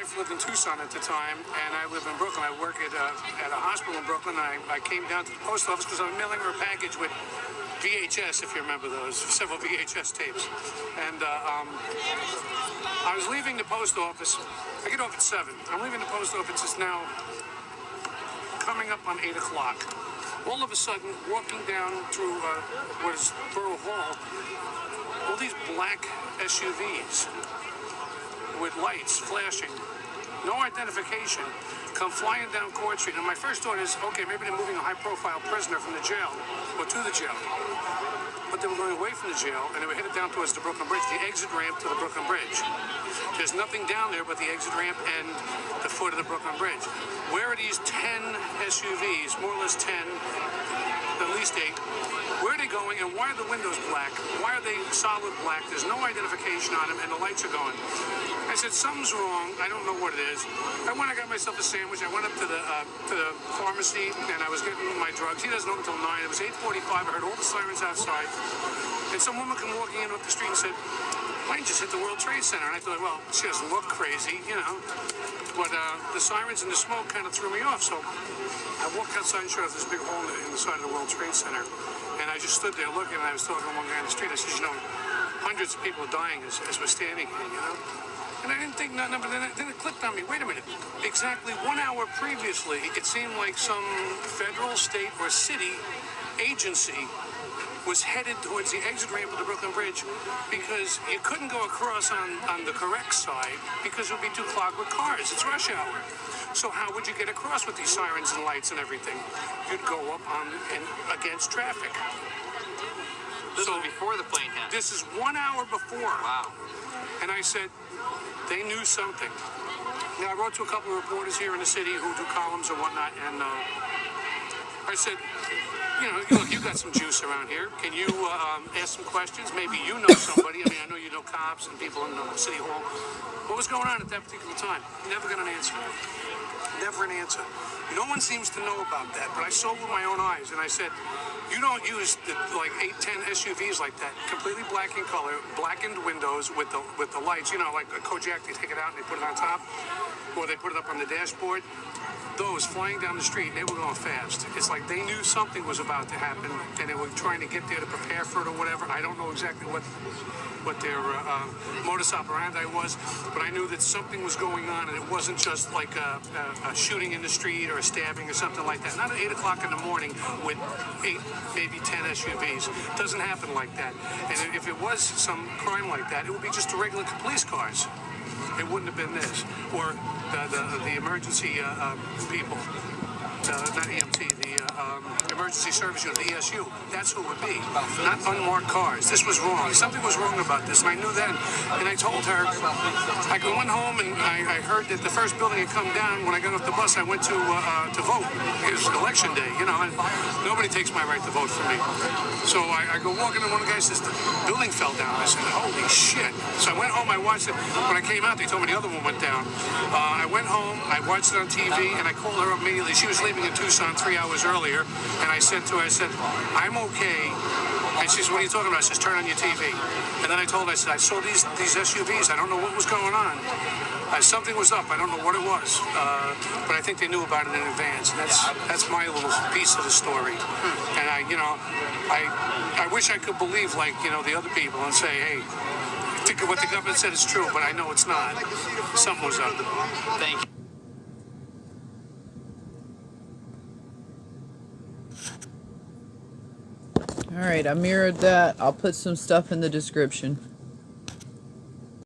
wife lived in Tucson at the time, and I live in Brooklyn. I work at a hospital in Brooklyn. I came down to the post office because I was mailing her a package with VHS, if you remember those, several VHS tapes. And I was leaving the post office. I get off at 7. I'm leaving the post office. It's now coming up on 8 o'clock. All of a sudden, walking down through what is Borough Hall, all these black SUVs with lights flashing, no identification, come flying down Court Street. And my first thought is, okay, maybe they're moving a high-profile prisoner from the jail, or to the jail. But they were going away from the jail, and they were headed down towards the Brooklyn Bridge, the exit ramp to the Brooklyn Bridge. There's nothing down there but the exit ramp and the foot of the Brooklyn Bridge. Where are these 10 SUVs, more or less 10, at least 8, where are they going, and why are the windows black? Why are they solid black? There's no identification on them, and the lights are going. I said, something's wrong. I don't know what it is. I went, I got myself a sandwich. I went up to the pharmacy, and I was getting my drugs. He doesn't open until 9. It was 8:45. I heard all the sirens outside. And some woman came walking in off the street and said, plane just hit the World Trade Center. And I thought, well, she doesn't look crazy, you know. But the sirens and the smoke kind of threw me off. So I walked outside and showed this big hole in the side of the World Trade Center. And I just stood there looking, and I was talking to one guy on the street. I said, you know, hundreds of people are dying as we're standing here, you know. And I didn't think nothing, but then it clicked on me. Wait a minute. Exactly 1 hour previously, it seemed like some federal, state, or city agency was headed towards the exit ramp of the Brooklyn Bridge because you couldn't go across on the correct side because it would be too clogged with cars. It's rush hour. So how would you get across with these sirens and lights and everything? You'd go up on and against traffic. This was before the plane hit. This is 1 hour before. Wow. And I said, they knew something. Now, I wrote to a couple of reporters here in the city who do columns and whatnot, and I said, you know, look, you got some juice around here. Can you ask some questions? Maybe you know somebody. I mean, I know you know cops and people in City Hall. What was going on at that particular time? Never got an answer. Never an answer. No one seems to know about that, but I saw with my own eyes, and I said, you don't use like 8, 10 SUVs like that, completely black in color, blackened windows with the lights, you know, like a Kojak, they take it out and they put it on top, or they put it up on the dashboard. Those flying down the street, they were going fast. It's like they knew something was about to happen, and they were trying to get there to prepare for it or whatever. I don't know exactly what their modus operandi was, but I knew that something was going on, and it wasn't just like a shooting in the street or a stabbing or something like that. Not at 8 o'clock in the morning with 8, maybe 10 SUVs. It doesn't happen like that. And if it was some crime like that, it would be just the regular police cars. It wouldn't have been this, or the emergency people, not EMT, the emergency service unit, the ESU. That's who it would be, not unmarked cars. This was wrong. Something was wrong about this, and I knew then. And I told her, I went home and I heard that the first building had come down. When I got off the bus, I went to vote. It was election day, you know, and nobody takes my right to vote for me. So I go walking, and one guy says, the building fell down. I said, holy shit. So I went home, I watched it. When I came out, they told me the other one went down. I went home, I watched it on TV, and I called her up immediately. She was leaving in Tucson 3 hours earlier, and I said to her, I said, I'm okay. And she said, what are you talking about? I said, turn on your TV. And then I told her, I said, I saw these SUVs. I don't know what was going on. Something was up. I don't know what it was. But I think they knew about it in advance. And that's my little piece of the story. And I wish I could believe, like, you know, the other people and say, hey, what the government said is true, but I know it's not. Something was up. Thank you. All right, I mirrored that. I'll put some stuff in the description.